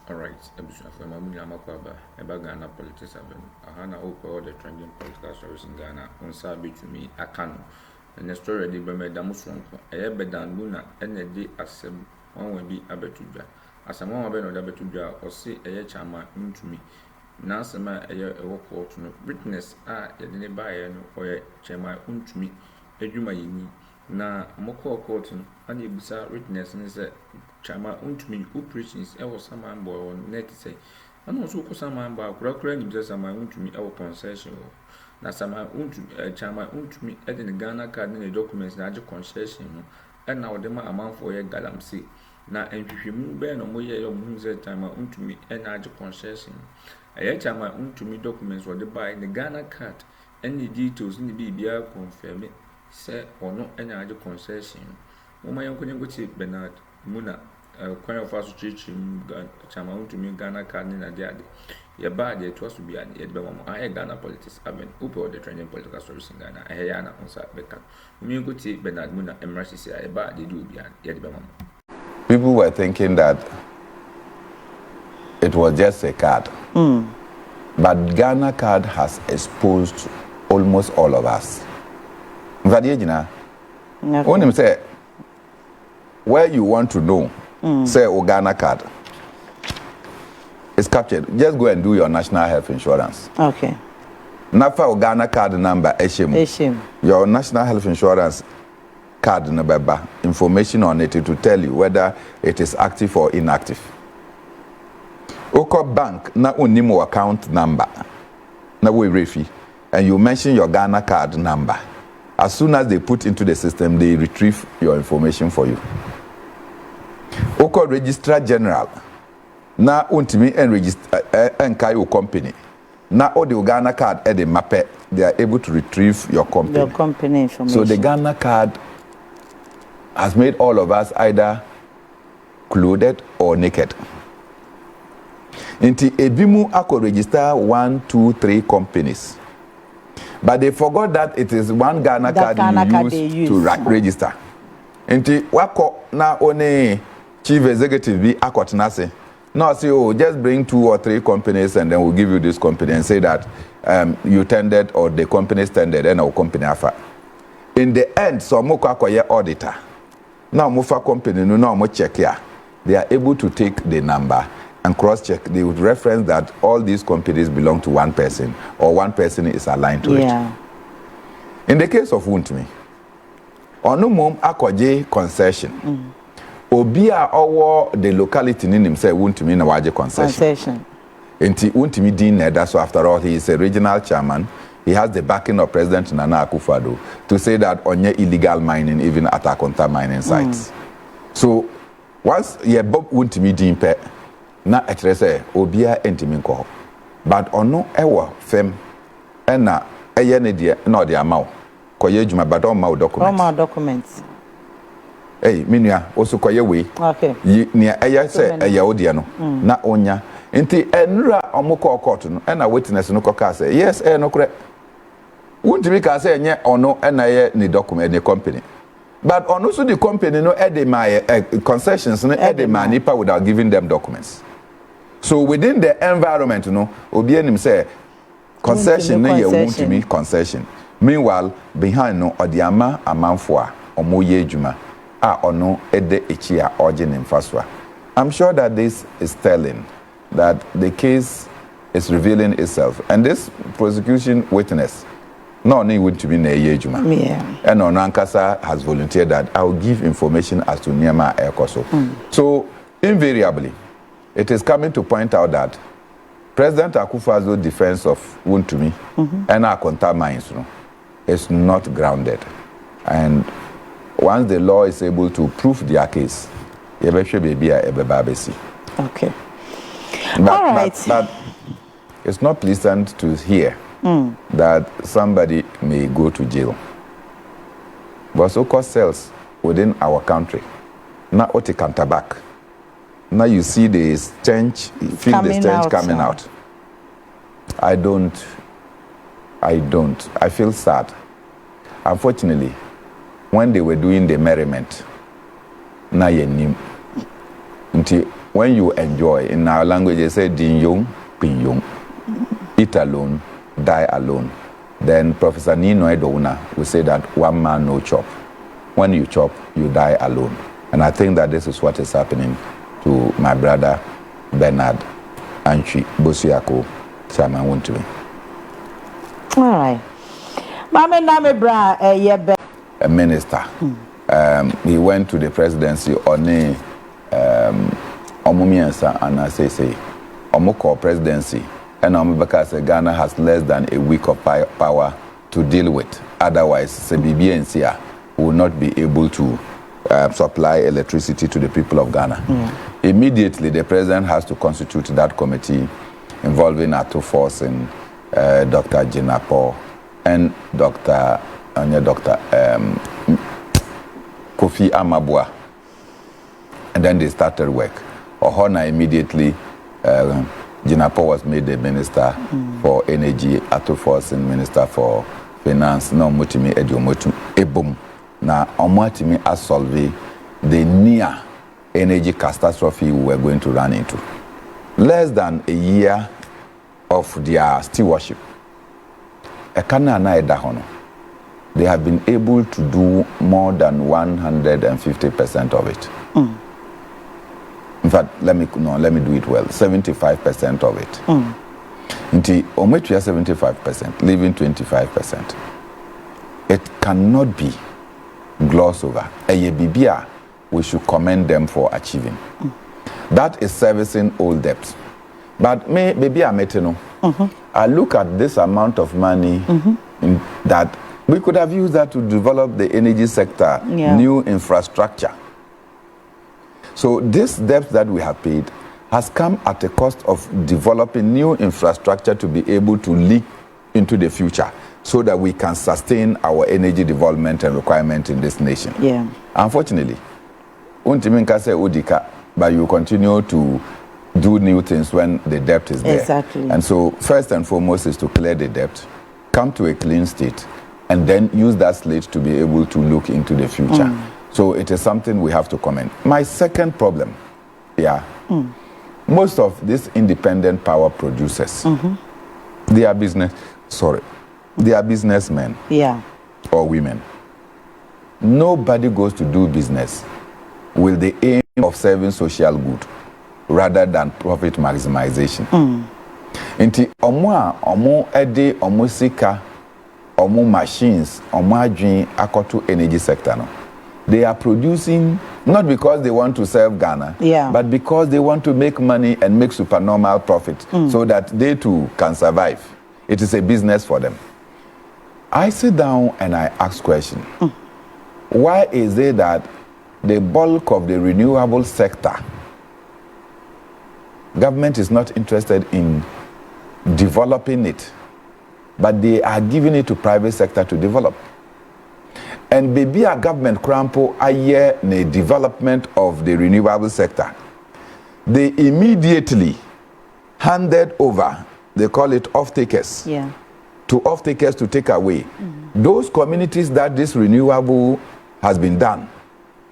Alright, episode of Mamuni Amakwaba, about Ghana politics. Ahana Opa, all the trending political stories in Ghana, on Sabi to me, Akano. And the story de Beme Damusonko, a bedan Luna, and a day as one will be Abetuja. As a moment of Abetuja, or say a chama into me. Nansama a year a walk out no witness are a neighbor or a chama unto me, a Jumayini. Na moko courtin, and you bizarre witness and say, Chama untumi who preachings ever some man boy on net say, and also some man by Crocran, just a man untumi our concession. Na sama chama untumi at in the Ghana card in the documents, larger concession, and now the amount for a galamsey. Na and if you move Ben or moye or moons at chama untumi and larger concession. A chama untumi documents were the buy in the Ghana card, any details in the BBR confirm it. Say or no any other concession. Woman, you couldn't go to Bernard Muna, quite of us church in Chama to me Ghana Cardin and Daddy. Your body it was to be an Edbam. I Ghana politics. I've been up the trending political stories in Ghana. I Hayana on Sabeka. When you go to Bernard Muna and Mercy say, I bad they do be an Edbam. People were thinking that it was just a card. But Ghana card has exposed almost all of us. Vadiejina, when him say, where you want to know, say Ghana card is captured. Just go and do your national health insurance. Okay. Nafa Ghana card number, Eshim. Your national health insurance card number, information on it to tell you whether it is active or inactive. Oko bank na unimo account number, na we refi, and you mention your Ghana card number. As soon as they put into the system, they retrieve your information for you. Oko Registrar General, na untimi and register and your company. Na all the Ghana card at the map, they are able to retrieve your company. Your company information. So the Ghana card has made all of us either clothed or naked. Inti ebimu ako register 1, 2, 3 companies. But they forgot that it is one Ghana card you use to register. Inti wako na one chief executive be akotinase. No, say, oh, just bring 2 or 3 companies and then we'll give you this company and say that you tendered or the company tendered and our company afa. In the end, so moko akoye auditor. Now mufa company no mo check here. They are able to take the number and cross-check. They would reference that all these companies belong to one person or one person is aligned to it. In the case of Wontumi, ono mom akoje concession. Obia owo the locality ni himself Wontumi na waje concession. Enti Wontumi din na so after all he is a regional chairman. He has the backing of President Nana Akuffo to say that onye illegal mining even at Akonta mining sites. So once ye bob Wontumi din pe na etrese obia entimi nko but ono ewo fem na eye ne de na ode amaw koye adwuma but on ma documents minua oso koye we ne eye se eye ode no na onya enti enura omoko court no na witness no koka say yes no kure wontimi ka say enye ono na ye ne document ne company but ono so the company no my concessions no my nipa without giving them documents. So within the environment, obi enim say concession na ye Wontumi concession. Meanwhile, behind no odiama amanfo a omoye adwuma a ono ede echi a oje ne mfaswa. I'm sure that this is telling that the case is revealing itself, and this prosecution witness no only Wontumi na ye adwuma. And ono ankasa has volunteered that I will give information as to niema ekoso. So invariably it is coming to point out that President Akuffo's defense of Wontumi and Akonta mines is not grounded. And once the law is able to prove their case, okay. But it's not pleasant to hear that somebody may go to jail. But so-called cells within our country, not what it can back. Now you see the stench, you feel the stench coming out. I feel sad. Unfortunately, when they were doing the merriment, na yenim. Nti when you enjoy, in our language they say din yung, pin yung, eat alone, die alone. Then Professor Nino Edona will say that one man no chop. When you chop, you die alone. And I think that this is what is happening to my brother Bernard Antwi Bosiako Chairman Wontumi. All right. Mama Name Bra a minister. He went to the presidency on Omumiensa and I say Omoko presidency and because Ghana has less than a week of power to deal with. Otherwise, CBBNC will not be able to supply electricity to the people of Ghana. Immediately, the president has to constitute that committee involving Akuffo and Dr. Jinapo and Dr. Kofi Amabwa. And then they started work. Ohona immediately, Jinapo was made the minister for energy, Akuffo and minister for finance. No, Mutimi Ediomotu Ebum. Now, Omwatimi has solved the near energy catastrophe we were going to run into. Less than a year of their stewardship, they have been able to do more than 150% of it. In fact, let me do it well. 75% of it. Until we are 75%, leaving 25%. It cannot be glossed over. We should commend them for achieving. That is servicing old debts. But maybe I look at this amount of money that we could have used that to develop the energy sector, new infrastructure. So this debt that we have paid has come at a cost of developing new infrastructure to be able to leak into the future so that we can sustain our energy development and requirement in this nation. Unfortunately, Untiminka say Udika, but you continue to do new things when the debt is there. Exactly. And so first and foremost is to clear the debt, come to a clean state, and then use that slate to be able to look into the future. So it is something we have to comment. My second problem, most of these independent power producers, they are businessmen or women. Nobody goes to do business with the aim of serving social good rather than profit maximization. Inti omo ede omo sika omo machines omo adwin akoto energy sector no. They are producing not because they want to serve Ghana, but because they want to make money and make supernormal profit so that they too can survive. It is a business for them. I sit down and I ask question. Why is it that the bulk of the renewable sector, government is not interested in developing it, but they are giving it to private sector to develop? And maybe a government crampo a year the development of the renewable sector. They immediately handed over, they call it off-takers, to off-takers to take away. Those communities that this renewable has been done,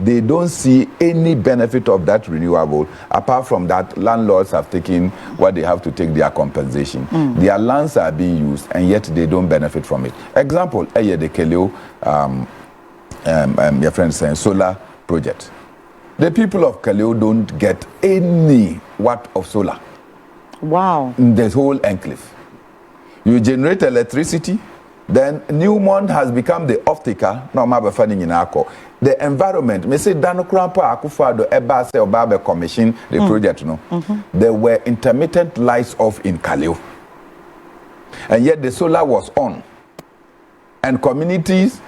they don't see any benefit of that renewable. Apart from that, landlords have taken what they have to take their compensation. Their lands are being used, and yet they don't benefit from it. Example, the Keleo, your friend saying solar project. The people of Kaleo don't get any watt of solar. Wow. In the whole enclave. You generate electricity, then Newmont has become the off-taker. The environment, me say Dano Krampo Akuffo Eba say Obabe commission the project, no. There were intermittent lights off in Kaleo. And yet the solar was on. And communities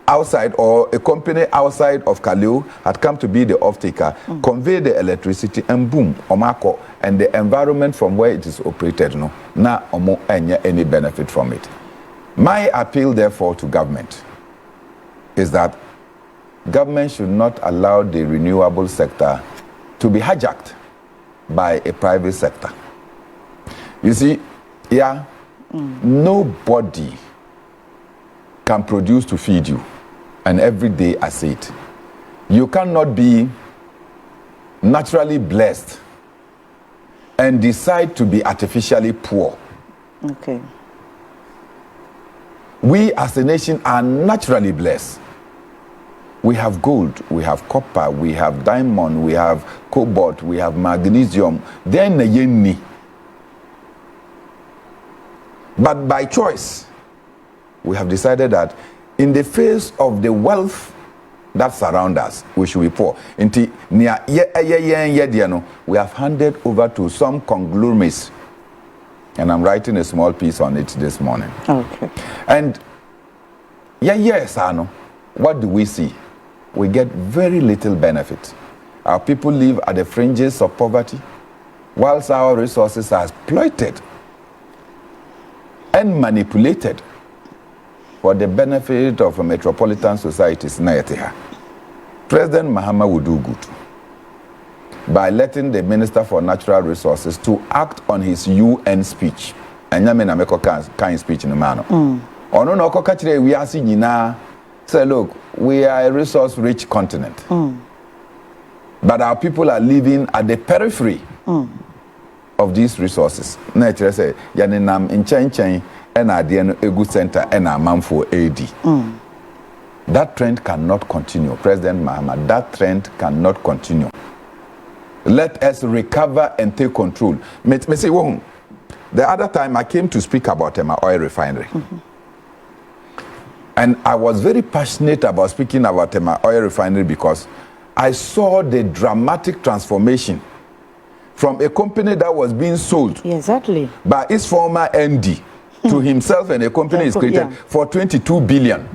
outside or a company outside of Kaleo had come to be the off-taker, convey the electricity and boom, omako, and the environment from where it is operated, no, na omo any benefit from it. My appeal, therefore, to government is that government should not allow the renewable sector to be hijacked by a private sector. You see, nobody can produce to feed you. And every day I say it. You cannot be naturally blessed and decide to be artificially poor. Okay. We as a nation are naturally blessed. We have gold, we have copper, we have diamond, we have cobalt, we have magnesium. Then the yenni. But by choice, we have decided that in the face of the wealth that surrounds us, we should be poor. We have handed over to some conglomerates. And I'm writing a small piece on it this morning. Okay. And what do we see? We get very little benefit. Our people live at the fringes of poverty, whilst our resources are exploited and manipulated for the benefit of metropolitan societies. President Mahama would do good by letting the Minister for Natural Resources to act on his UN speech. And kind speech in the manner. We are seeing now. Say, look, we are a resource-rich continent. But our people are living at the periphery of these resources. Nature say, Yaninam in Chen and a good center and a man for AD. That trend cannot continue. President Mahama, that trend cannot continue. Let us recover and take control. The other time I came to speak about my oil refinery. And I was very passionate about speaking about my oil refinery because I saw the dramatic transformation from a company that was being sold by its former MD to himself, and a company is created for 22 billion.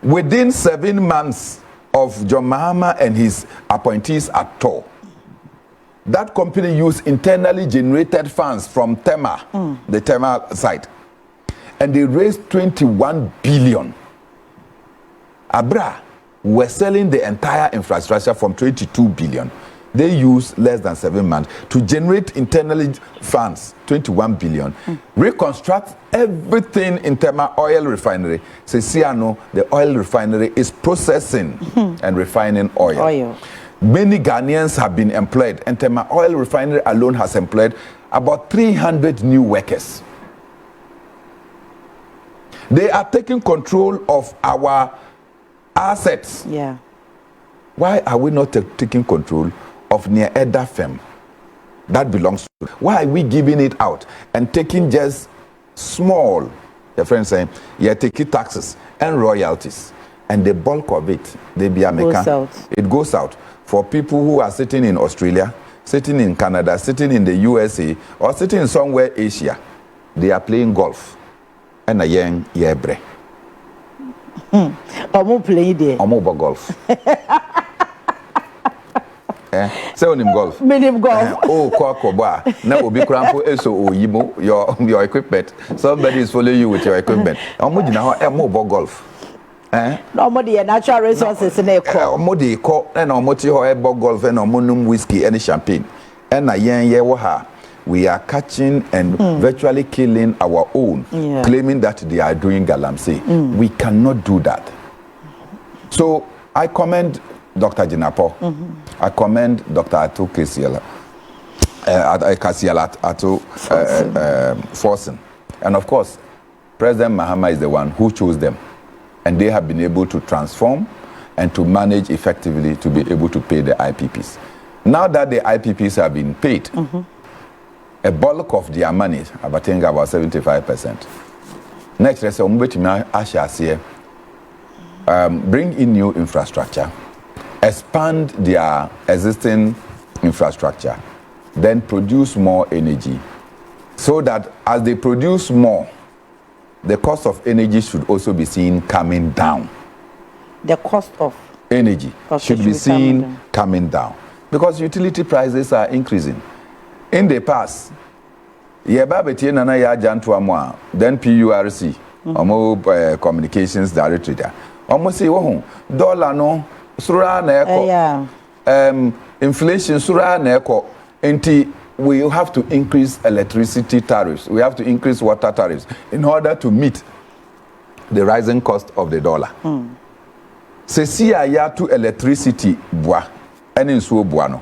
Within 7 months of John Mahama and his appointees at Addo, that company used internally generated funds from Tema, the Tema site, and they raised 21 billion. Abra were selling the entire infrastructure from 22 billion. They used less than 7 months to generate internally funds, 21 billion, reconstruct everything in Tema oil refinery. Sesiano, the oil refinery is processing and refining oil. Many Ghanaians have been employed, and Tema oil refinery alone has employed about 300 new workers. They are taking control of our assets. Why are we not taking control of near Edda Fem that belongs to? Why are we giving it out and taking just small, your friends saying, taking taxes and royalties, and the bulk of it, they be American. It goes out for people who are sitting in Australia, sitting in Canada, sitting in the USA, or sitting in somewhere Asia. They are playing golf. And a young yebre. Omo play there. Omo golf. Say on him golf. Minim golf. Kokoba. Now obi krampo eso oyimo your equipment. Somebody is following you with your equipment. Omo di na omo golf. No more the natural resources in a call. Omo di ko na omo ti ho golf and omo num whiskey and champagne. And a yen ye wo ha. We are catching and virtually killing our own, claiming that they are doing galamsey. We cannot do that. So I commend Dr. Jinapo. I commend Dr. Addo Forsen. And of course, President Mahama is the one who chose them. And they have been able to transform and to manage effectively to be able to pay the IPPs. Now that the IPPs have been paid, a bulk of their money, I think about 75%. Next, let's say, bring in new infrastructure, expand their existing infrastructure, then produce more energy, so that as they produce more, the cost of energy should also be seen coming down. The cost of energy should be seen coming down because utility prices are increasing. In the past, then PURC, Communications Directorate, almost say, dollar no, sura neko, inflation sura neko, and we have to increase electricity tariffs, we have to increase water tariffs in order to meet the rising cost of the dollar. Se si aya to electricity bois, and in so buano.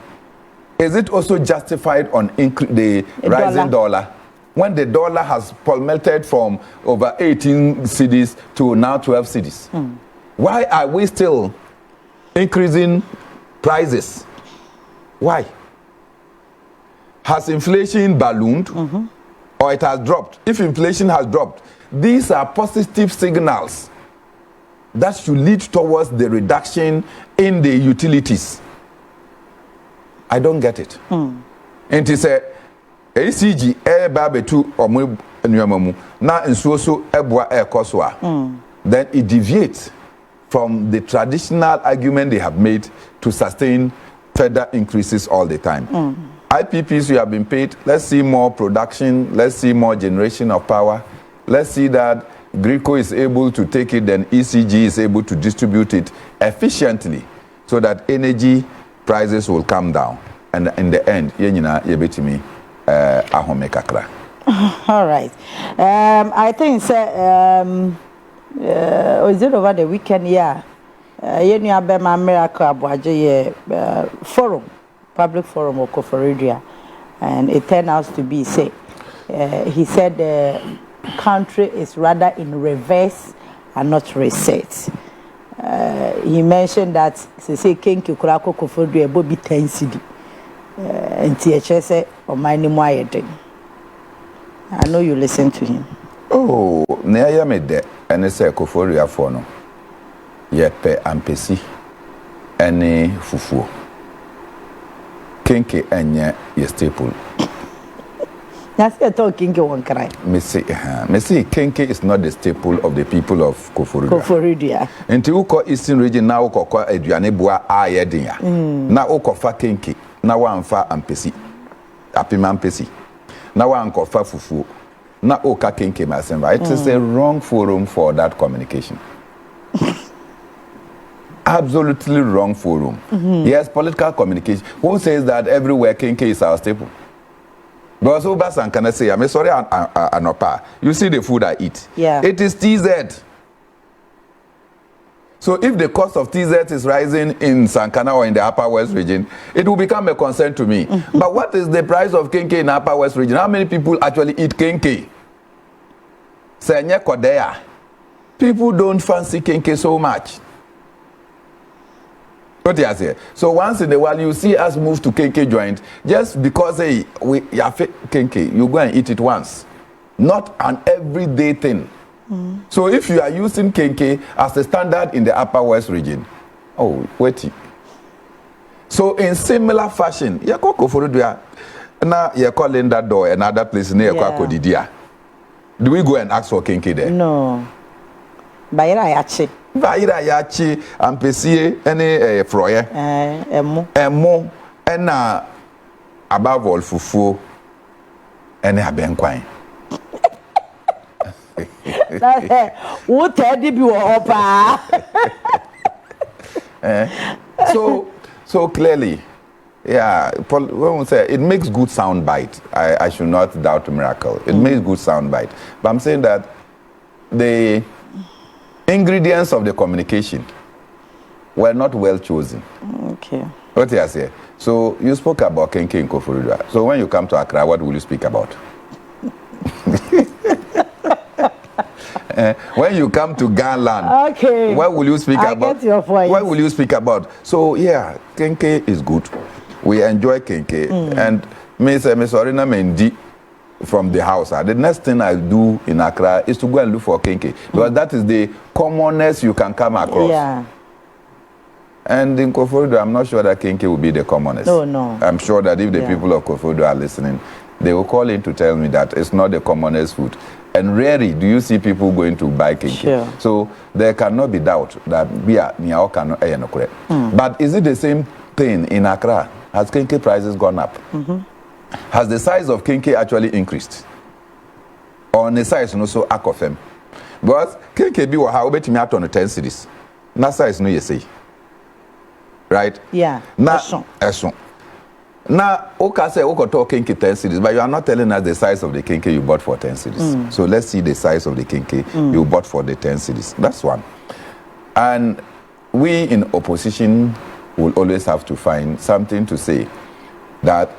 is it also justified on the rising dollar? When the dollar has plummeted from over 18 cedis to now 12 cedis? Why are we still increasing prices? Why? Has inflation ballooned or it has dropped? If inflation has dropped, these are positive signals that should lead towards the reduction in the utilities. I don't get it. And it says, ACG babetu omu enuamamu na nsuoso ebua ekoswa. Then it deviates from the traditional argument they have made to sustain further increases all the time. IPPs, you have been paid. Let's see more production. Let's see more generation of power. Let's see that Greco is able to take it, then ECG is able to distribute it efficiently so that energy prices will come down. And in the end, yebetimi ahome kakra. All right. I think is it over the weekend? Yeah. You have been a miracle forum, public forum of Akuffo, and it turned out to be say he said the country is rather in reverse and not reset. He mentioned that say King Kukurako Akuffo ebo bi 10 cedi. Say or my name I know you listen to him. Oh, near me there, and it's a Akuffo for no. Yet pe ampesi any fufu. Kinky enye ye staple. That's a talking one cry. Missy Kinky is not the staple of the people of Akuffo. Nti uko Eastern region na uko kwa aduane boa ayedinya. Na uko fa Kinky. Na wanfa ampesi apima ampesi na wankofa fufu na oka Kinky masemba. It is a wrong forum for that communication. Absolutely wrong forum. Yes, political communication. Who says that everywhere Kinky is our staple? But so Basan can I say, I'm sorry, Anopa. You see the food I eat. Yeah. It is TZ. So if the cost of TZ is rising in Sankana or in the Upper West region, it will become a concern to me. But what is the price of Kinky in the Upper West region? How many people actually eat Kinky? Senye Kodea. People don't fancy Kinky so much. What you say? So once in a while you see us move to Kinky joint, just because we have Kinky, you go and eat it once. Not an everyday thing. So if you are using Kinky as a standard in the Upper West region, oh, wait. So in similar fashion, you call Akuffo now you're calling that door another place near Kwakodidia. Do we go and ask for Kinky there? No. Bayra yachi. Bayra yachi ampesie any froye. Emo and above all fufu and abenkwine. What Teddy be so clearly, yeah, when we say it makes good sound bite, I should not doubt a miracle. It makes good sound bite. But I'm saying that the ingredients of the communication were not well chosen. Okay. What do you say? So you spoke about Kinky in Akuffo. So when you come to Accra, what will you speak about? When you come to Ghana, okay, what will you speak about? I get your point. What will you speak about? So yeah, Kinky is good. We enjoy Kinky, and Miss Orina Mendi from the house. The next thing I do in Accra is to go and look for Kinky because that is the commonest you can come across. Yeah. And in Akuffo, I'm not sure that Kinky will be the commonest. No. I'm sure that if the people of Akuffo are listening, they will call in to tell me that it's not the commonest food. And rarely do you see people going to buy Kinky. Sure. So there cannot be doubt that beer niao cannot correct. But is it the same thing in Accra? Has Kinky prices gone up? Has the size of Kinky actually increased? Or on the size no so Akuffo? Because Kinky be how bet me out on the 10 cities. Na size no you say. Right? Yeah. Na eso. Now, okay, say okay talk Kinky 10 cities, but you are not telling us the size of the Kinky you bought for 10 cities. So let's see the size of the Kinky you bought for the 10 cities. That's one. And we in opposition will always have to find something to say that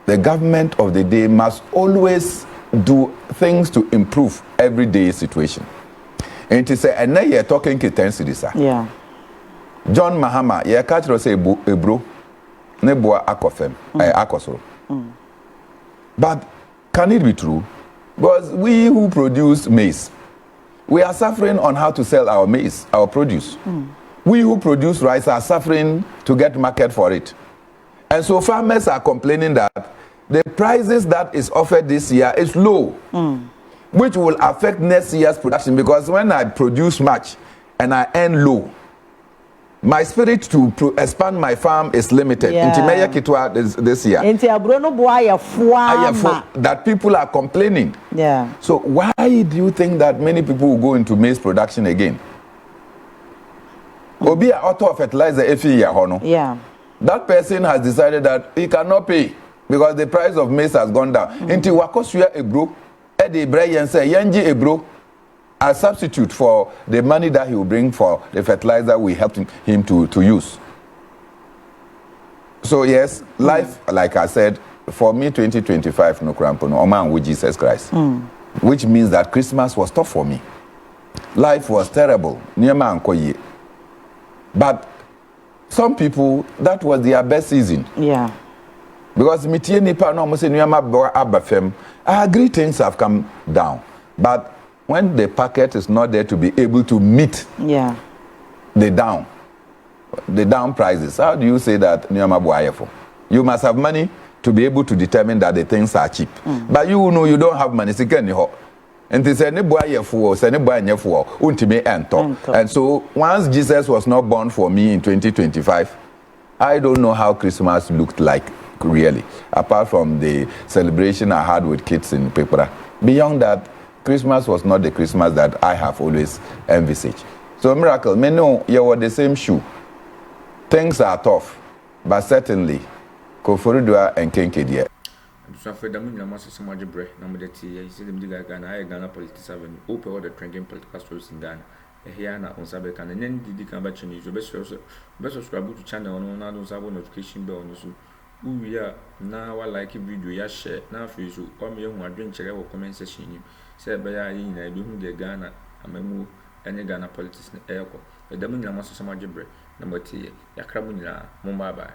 the government of the day must always do things to improve everyday situation. And to say, and now you're talking intensity, sir. Yeah. John Mahama, you catch us say bro, nebo Akuffo, Akuffo. But can it be true? Because we who produce maize, we are suffering on how to sell our maize, our produce. We who produce rice are suffering to get market for it. And so farmers are complaining that the prices that is offered this year is low, which will affect next year's production, because when I produce much and I earn low, my spirit to expand my farm is limited. Yeah. This year. That people are complaining. Yeah. So why do you think that many people will go into maize production again? Obi a auto fertilizer every year, hono. Yeah. That person has decided that he cannot pay because the price of maize has gone down. Inti wakosua ebro, edi breyen say yenji ebro, a substitute for the money that he will bring for the fertilizer we helped him to use. So yes, life, like I said, for me 2025 no crampo no oman with Jesus Christ. Which means that Christmas was tough for me. Life was terrible. Niema ankoye. But some people, that was their best season. Yeah. Because mitie nipa no mo se niema abafem, I agree things have come down. But when the packet is not there to be able to meet the down prices, how do you say that niema boayefo? You must have money to be able to determine that the things are cheap. But you know you don't have money. And they say, and so once Jesus was not born for me in 2025, I don't know how Christmas looked like really, apart from the celebration I had with kids in Pepra. Beyond that, Christmas was not the Christmas that I have always envisaged. So miracle, me know you were the same shoe. Things are tough, but certainly, Koforidua and Kenkedia. So for the minimum mass much bread, number that you see them dig Ghana politics avenue, open all the trending political stories in Ghana. Here now on Sabekan, and then the Cambachi news, best subscribe to channel on another notification bell on you. We are now I like a video, ya share, now for you, or me who are doing check our comment section. Say by in I do the Ghana, and my move any Ghana politics in airco. The minimum mass much bread, number 2, Akroma, Mumbai.